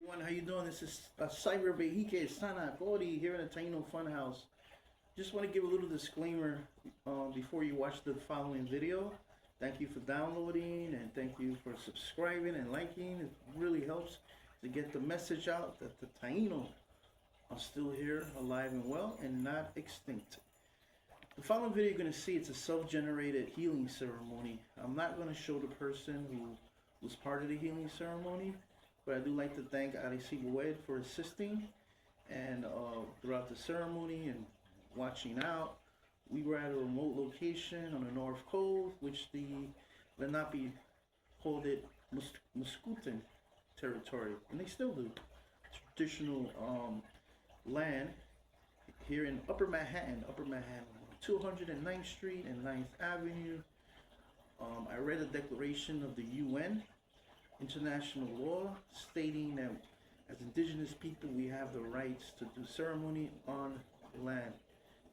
How you doing? This is Cyber Behike Sana Gori here in the Taino Funhouse. Just want to give a little disclaimer before you watch the following video. Thank you for downloading and thank you for subscribing and liking. It really helps to get the message out that the Taino are still here, alive and well, and not extinct. The following video you're going to see, it's a self-generated healing ceremony. I'm not going to show the person who was part of the healing ceremony, but I do like to thank Areci Boed for assisting and throughout the ceremony and watching out. We were at a remote location on the North Cove, which the Lenape called it Muscootan territory, and they still do. Traditional land here in Upper Manhattan, 209th Street and 9th Avenue. I read a declaration of the UN, international law, stating that as indigenous people we have the rights to do ceremony on land.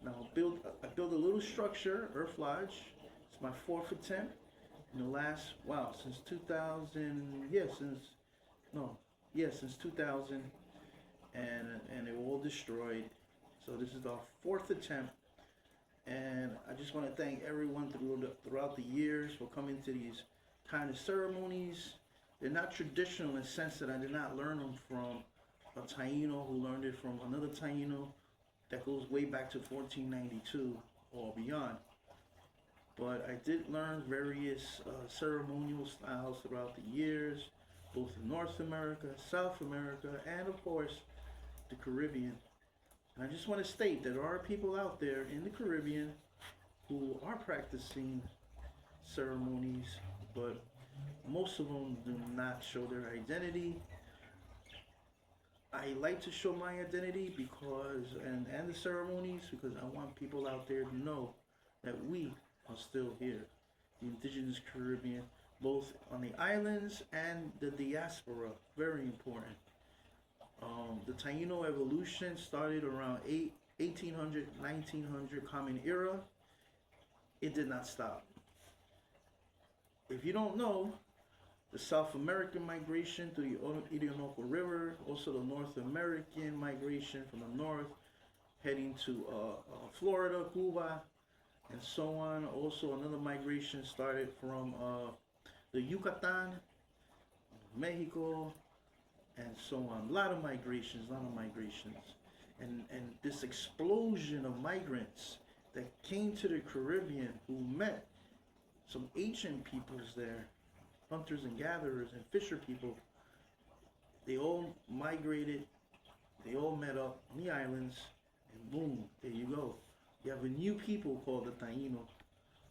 Now I built a little structure, Earth Lodge. It's my fourth attempt in the last, since 2000, since 2000, and they were all destroyed. So this is our fourth attempt, and I just want to thank everyone throughout the years for coming to these kind of ceremonies. They're not traditional in the sense that I did not learn them from a Taino who learned it from another Taino that goes way back to 1492 or beyond. But I did learn various ceremonial styles throughout the years, both in North America, South America, and of course, the Caribbean. And I just want to state that there are people out there in the Caribbean who are practicing ceremonies, but most of them do not show their identity. I like to show my identity because, and the ceremonies, because I want people out there to know that we are still here. The indigenous Caribbean, both on the islands and the diaspora, very important. The Taino evolution started around 1800, 1900 Common Era. It did not stop. If you don't know, the South American migration through the Orinoco River, also the North American migration from the north, heading to Florida, Cuba, and so on. Also, another migration started from the Yucatan, Mexico, and so on. A lot of migrations. And this explosion of migrants that came to the Caribbean who met some ancient peoples there, hunters and gatherers and fisher people. They all migrated, they all met up on the islands, and boom, there you go. You have a new people called the Taino,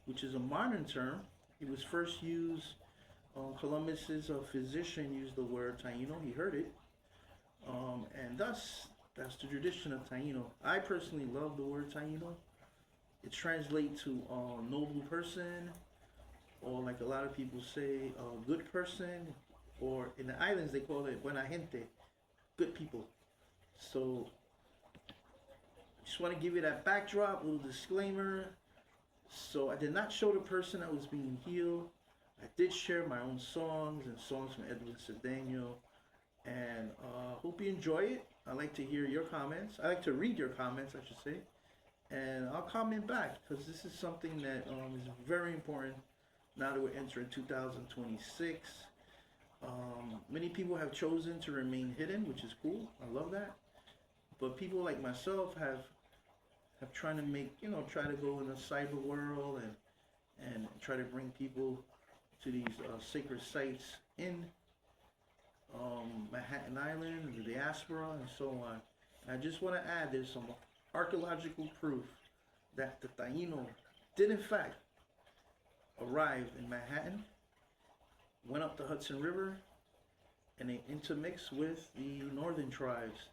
which is a modern term. It was first used, Columbus's physician used the word Taino, he heard it, and thus, that's the tradition of Taino. I personally love the word Taino. It translates to noble person, or like a lot of people say, a good person, or in the islands they call it buena gente, good people. So, just want to give you that backdrop, a little disclaimer. So I did not show the person that was being healed. I did share my own songs and songs from Edwin Cedeno, and hope you enjoy it. I like to hear your comments. I like to read your comments, I should say, and I'll comment back because this is something that is very important. Now that we're entering 2026, many people have chosen to remain hidden, which is cool. I love that. But people like myself have trying to make, try to go in the cyber world and try to bring people to these sacred sites in Manhattan Island, the diaspora, and so on. And I just want to add, there's some archaeological proof that the Taino did in fact arrived in Manhattan, went up the Hudson River, and they intermixed with the northern tribes.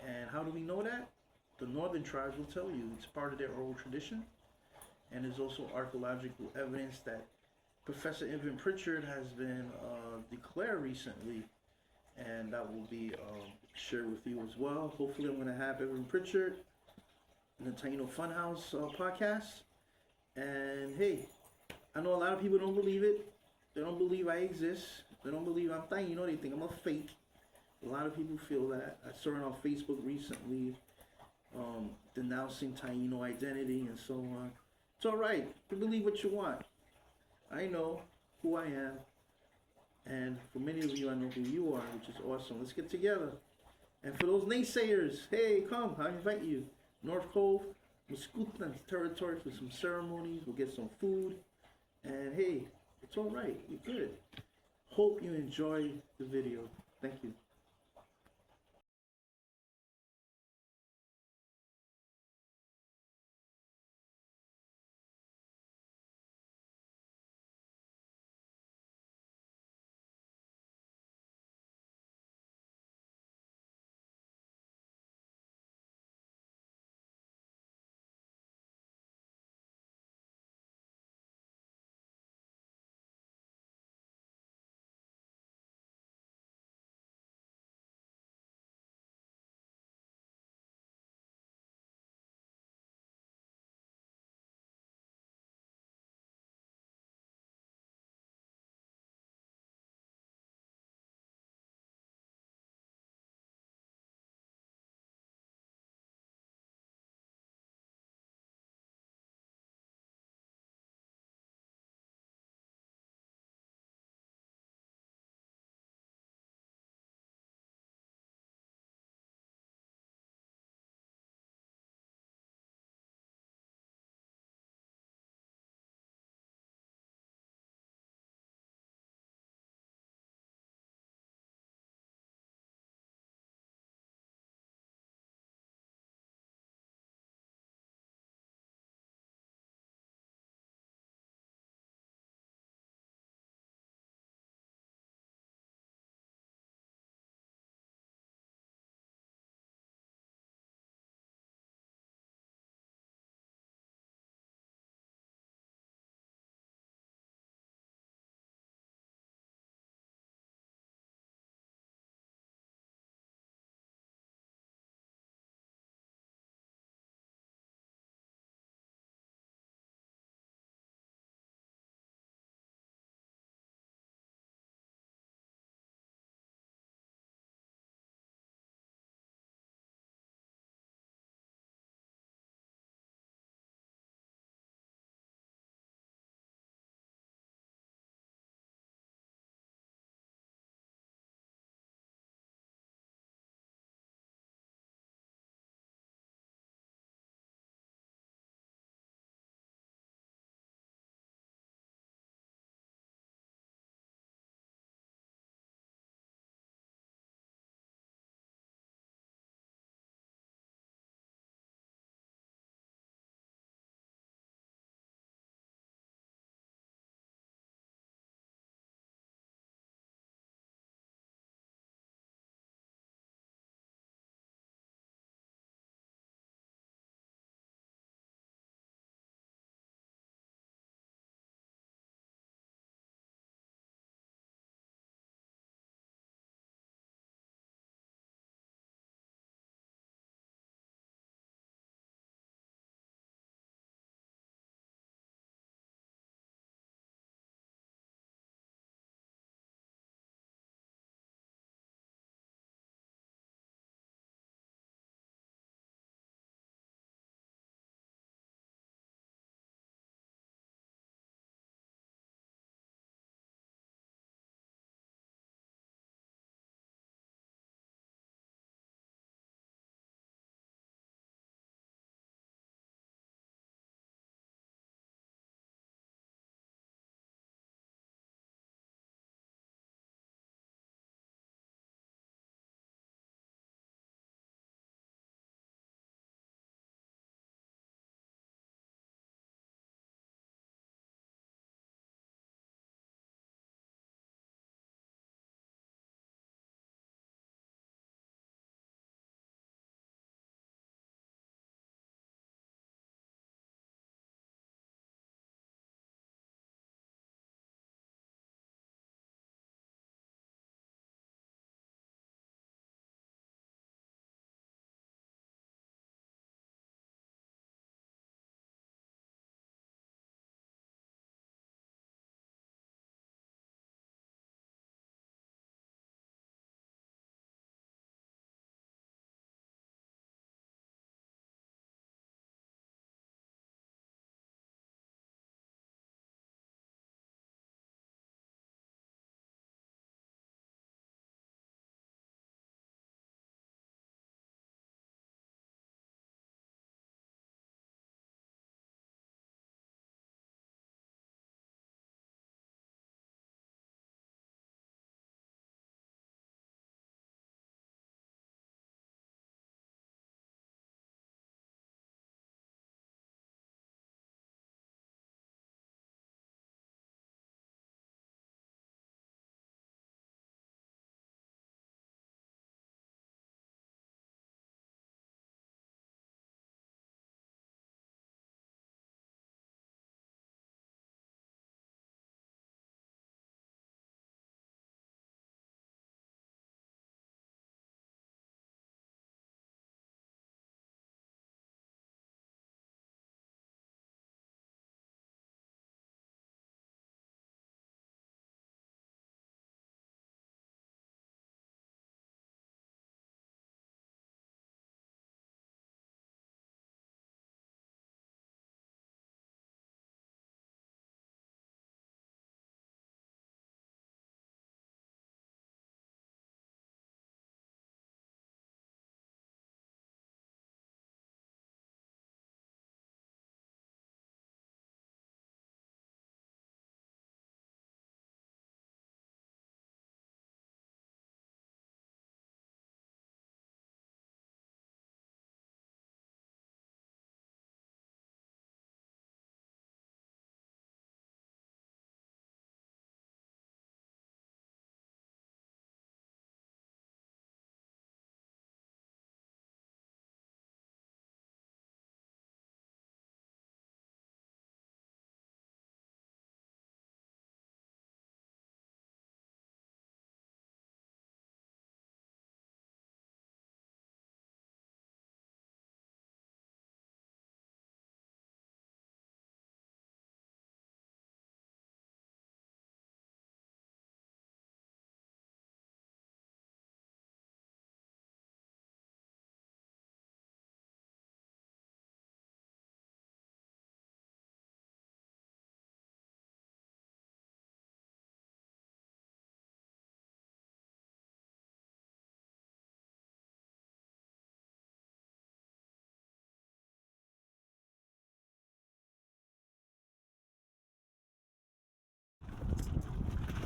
And how do we know that? The northern tribes will tell you. It's part of their oral tradition. And there's also archaeological evidence that Professor Evan Pritchard has been declared recently, and that will be shared with you as well. Hopefully I'm going to have Evan Pritchard in the Taino Funhouse podcast. And hey, I know a lot of people don't believe it. They don't believe I exist. They don't believe I'm Taino. They think I'm a fake. A lot of people feel that. I saw it on Facebook recently, denouncing Taino identity and so on. It's all right. You believe what you want. I know who I am, and for many of you, I know who you are, which is awesome. Let's get together. And for those naysayers, hey, come, I invite you. North Cove, Muscootan territory for some ceremonies. We'll get some food. And hey, it's all right. You're good. Hope you enjoy the video. Thank you.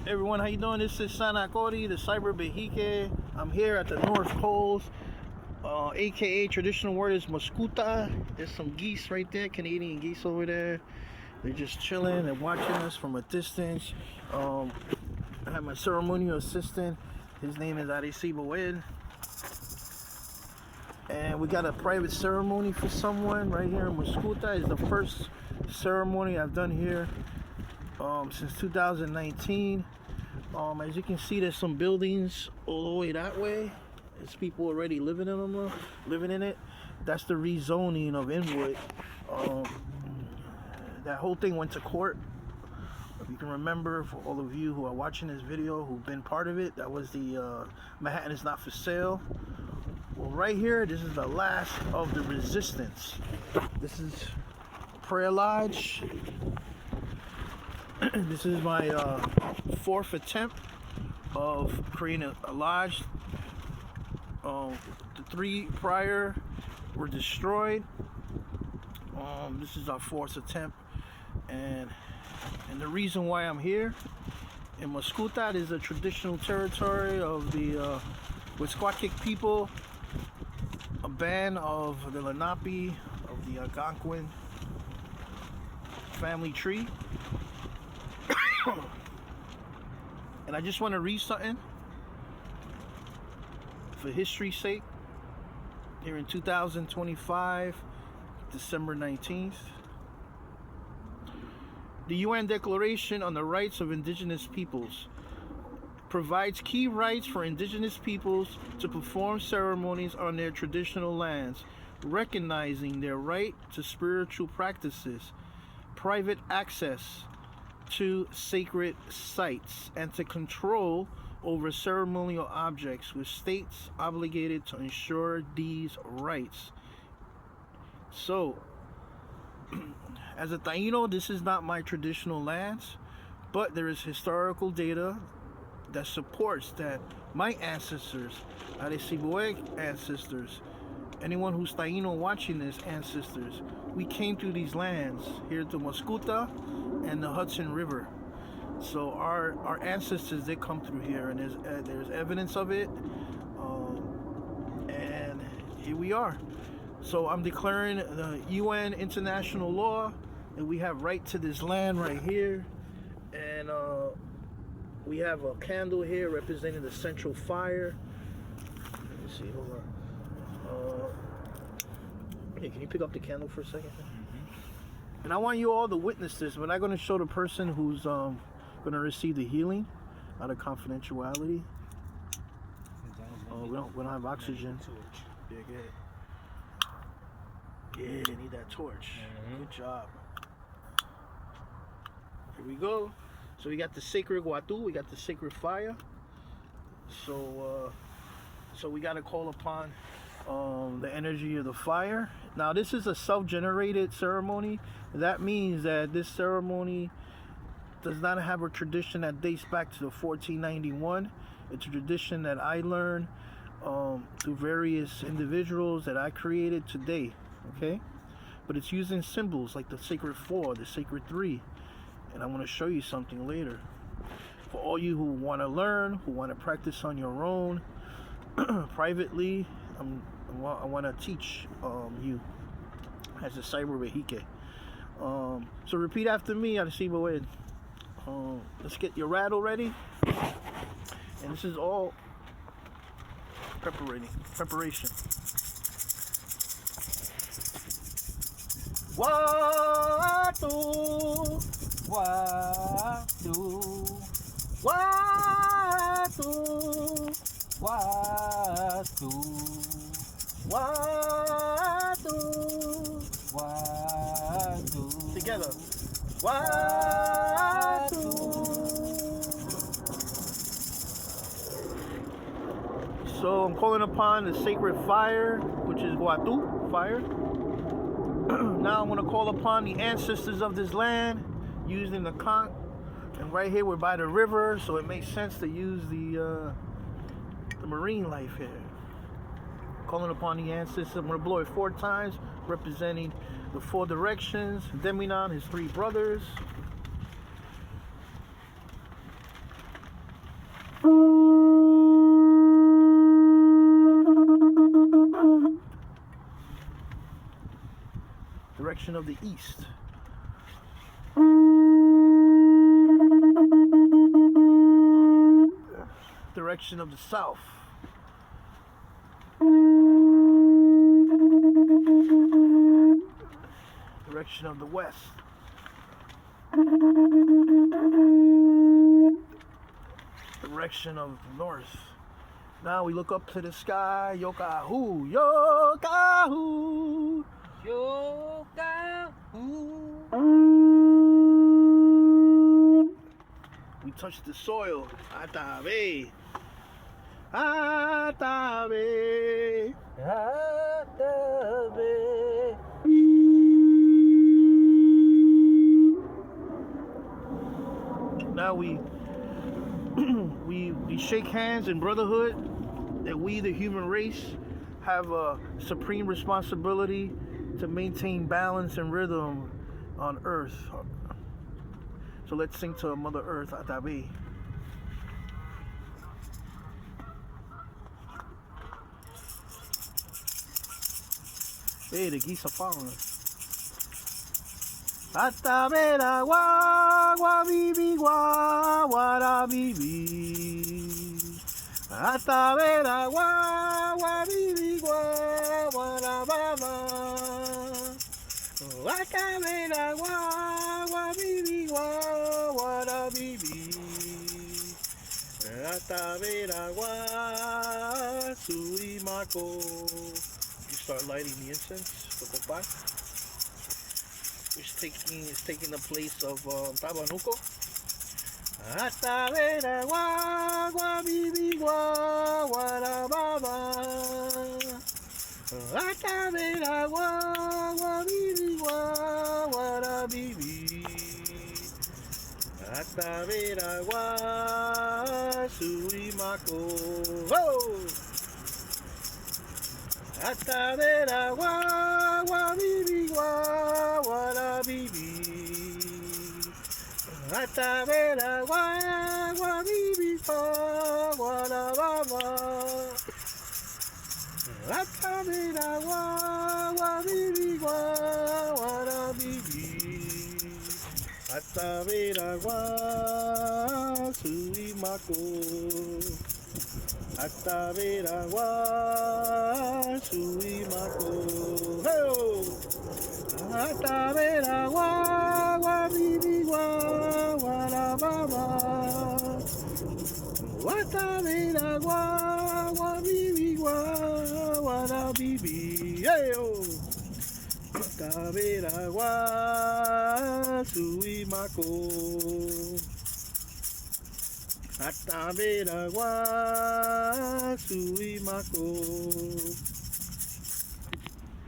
Everyone, how you doing? This is Sanakori, the Cyber Behike. I'm here at the North Pole, aka traditional word is Muscootan. There's some geese right there, Canadian geese over there. They're just chilling and watching us from a distance. I have my ceremonial assistant. His name is Arecibo. And we got a private ceremony for someone right here in Muscootan. It's the first ceremony I've done here since 2019. As you can see, there's some buildings all the way that way. There's people already living in them, living in it. That's the rezoning of Inwood. That whole thing went to court. If you can remember, for all of you who are watching this video, who've been part of it, that was the Manhattan is not for sale. Well, right here, this is the last of the resistance. This is Prayer Lodge. This is my fourth attempt of creating a lodge. The three prior were destroyed. This is our fourth attempt, and the reason why I'm here in Muscootan is a traditional territory of the Musqueam people, a band of the Lenape of the Algonquin family tree. And I just want to read something for history's sake. Here in 2025, December 19th. The UN Declaration on the Rights of Indigenous Peoples provides key rights for indigenous peoples to perform ceremonies on their traditional lands, recognizing their right to spiritual practices, private access to sacred sites, and to control over ceremonial objects, with states obligated to ensure these rights. So, as a Taino, this is not my traditional lands, but there is historical data that supports that my ancestors, Arecibo ancestors, anyone who's Taino watching this, ancestors, we came through these lands here to Muscootan and the Hudson River. So our ancestors did come through here, and there's evidence of it, and here we are. So I'm declaring the UN international law that we have right to this land right here, and we have a candle here representing the central fire. Let me see, hold on. Hey, can you pick up the candle for a second? And I want you all to witness this, but I'm going to show the person who's going to receive the healing out of confidentiality. We don't have oxygen. Yeah, good. Yeah, need that torch. Good job. Here we go. So we got the sacred Watu, we got the sacred fire. So we got to call upon the energy of the fire. Now, this is a self-generated ceremony. That means that this ceremony does not have a tradition that dates back to the 1491. It's a tradition that I learned through various individuals that I created today, okay? But it's using symbols like the sacred 4, the sacred 3, and I'm going to show you something later. For all you who want to learn, who want to practice on your own, privately, I want to teach you as a Cyber Behike. So repeat after me, Arecibo. Let's get your rattle ready. And this is all preparation. Watu, watu, watu, watu, watu, watu. Together. Watu. So I'm calling upon the sacred fire, which is Watu, fire. Now I'm going to call upon the ancestors of this land using the conch. And right here we're by the river, so it makes sense to use the marine life here. Calling upon the ancestors. I'm going to blow it 4 times, representing the 4 directions. Deminon, his 3 brothers. direction of the east. Direction of the south. Direction of the west. Direction of the north. Now we look up to the sky. Yokahu, yokahu, yokahu. We touch the soil. Atabe, atabe, atabe. Now we shake hands in brotherhood, that we, the human race, have a supreme responsibility to maintain balance and rhythm on Earth. So let's sing to Mother Earth, Atabe. Hey, the geese are following us. Atabera wa wa bibi wa wa da bibi. Atabera wa wa bibi wa wa da baba. Atabera wa wa bibi wa wa da bibi. Atabera wa suimako. You start lighting the incense for the fire. Which is taking the place of Tabanuco. Atavera wa wa bibi wa wa da baba. Atavera wa wa bibi wa wa da bibi. Atavera wa surimako. Oh! Atavera wa wa bibi wa wa da bibi. Atavera wa wa bibi wa wa da baba. Atavera wa wa bibi wa wa da bibi. Atavera wa suimako. Atavera wa suimako. Hey! Atavera wa wa bibi wa wa da baba. Atavera wa wa bibi wa wa da bibi. Hey! Atavera wa suimako. Atavera wa suimako.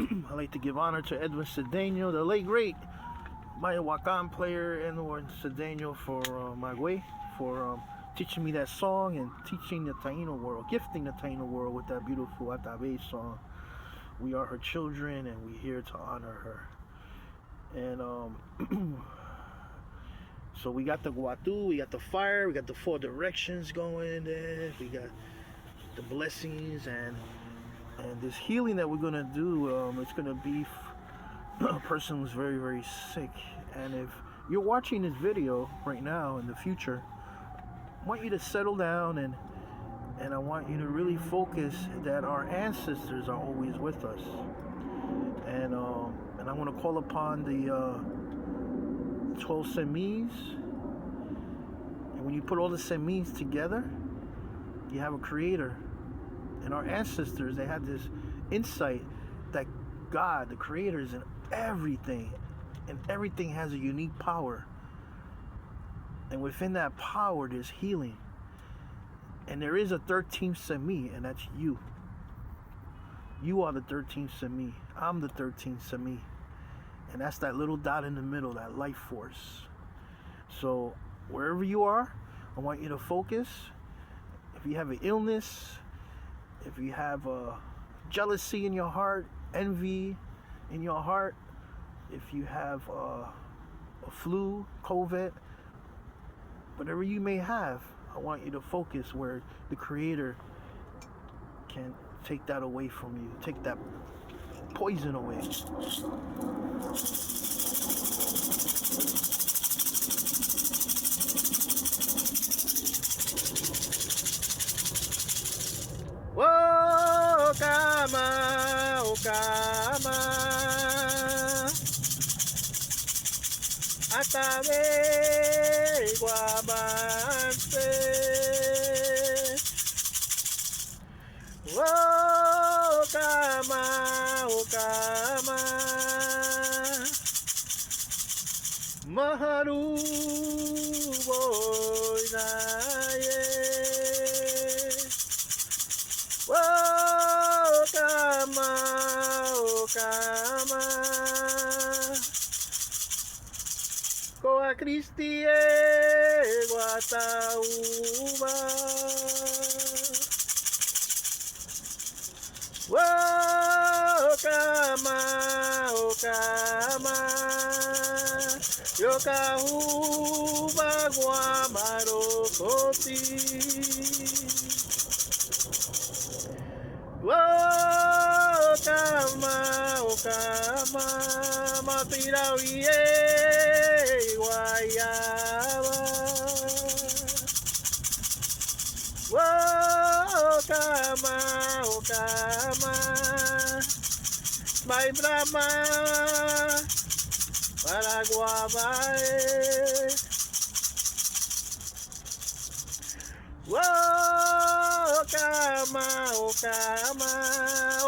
I'd like to give honor to Edwin Cedeno, the late great Mayawakan player, and Edwin Cedeno for my way, for teaching me that song and teaching the Taino world, gifting the Taino world with that beautiful Atabe song. We are her children, and we're here to honor her. And so we got the Guatu, we got the fire, we got the 4 directions going there, we got the blessings and this healing that we're gonna do. It's gonna be a person who's very, very sick. And if you're watching this video right now in the future, I want you to settle down and I want you to really focus that our ancestors are always with us. And I want to call upon the 12 semis. And when you put all the semis together, you have a creator. And our ancestors, they had this insight that God, the creator, is in everything. And everything has a unique power. And within that power, there's healing. And there is a 13th semi, and that's you. You are the 13th semi. I'm the 13th semi. And that's that little dot in the middle, that life force. So wherever you are, I want you to focus. If you have an illness, if you have jealousy in your heart, envy in your heart, if you have a flu, COVID, whatever you may have, I want you to focus where the Creator can take that away from you. Take that poison away. Whoa, Kama, oh Kama, Atame, Guamante. Whoa, Kama, oh Kama, Maharu, boy, naye. Oh, Kama, oh, Kama, Koa Christi e Guatauba. Oh, Kama, oh, Kama, Yokahuba Guamaro Koti. Oh, Kama, oh, Kama, Mapirawie, Guayaba. Oh, Kama, oh, Kama, May Brahma, Paraguabae. Oh, Kama, oh, Kama,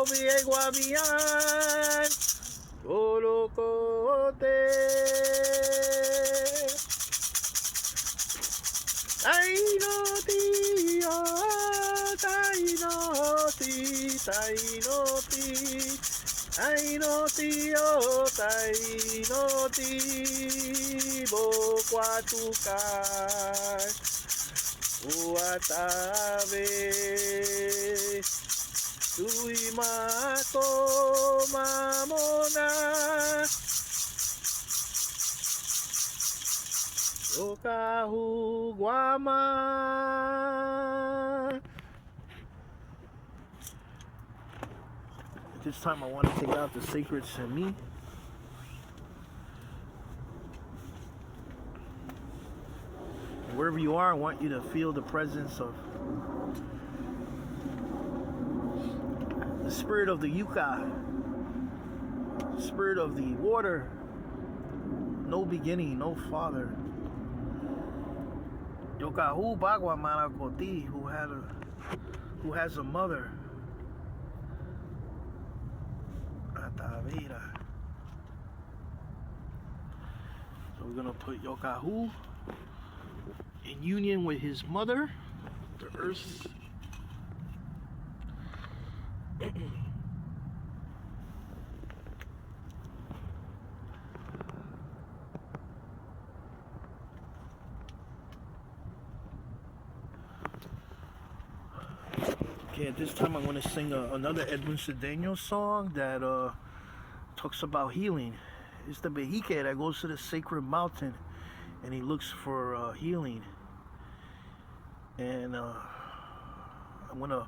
Obie Guabian, Olocote. Taino, tío, Taino, Taino, Taino, tío, Taino, Boquatucar. Uatabe Tuimato Mamona Yokahu Guama. At this time I want to take out the sacred semi. Wherever you are, I want you to feel the presence of the spirit of the yucca, spirit of the water, no beginning, no father. Yokahu Bagua Marakoti, who has a mother. Atavira. So we're gonna put Yokahu in union with his mother, the earth. Okay, at this time I'm going to sing another Edwin Cedeno song that talks about healing. It's the Bejique that goes to the sacred mountain and he looks for healing. And I'm going to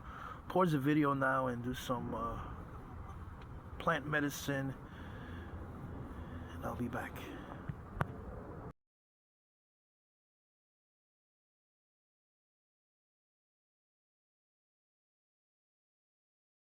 pause the video now and do some plant medicine, and I'll be back.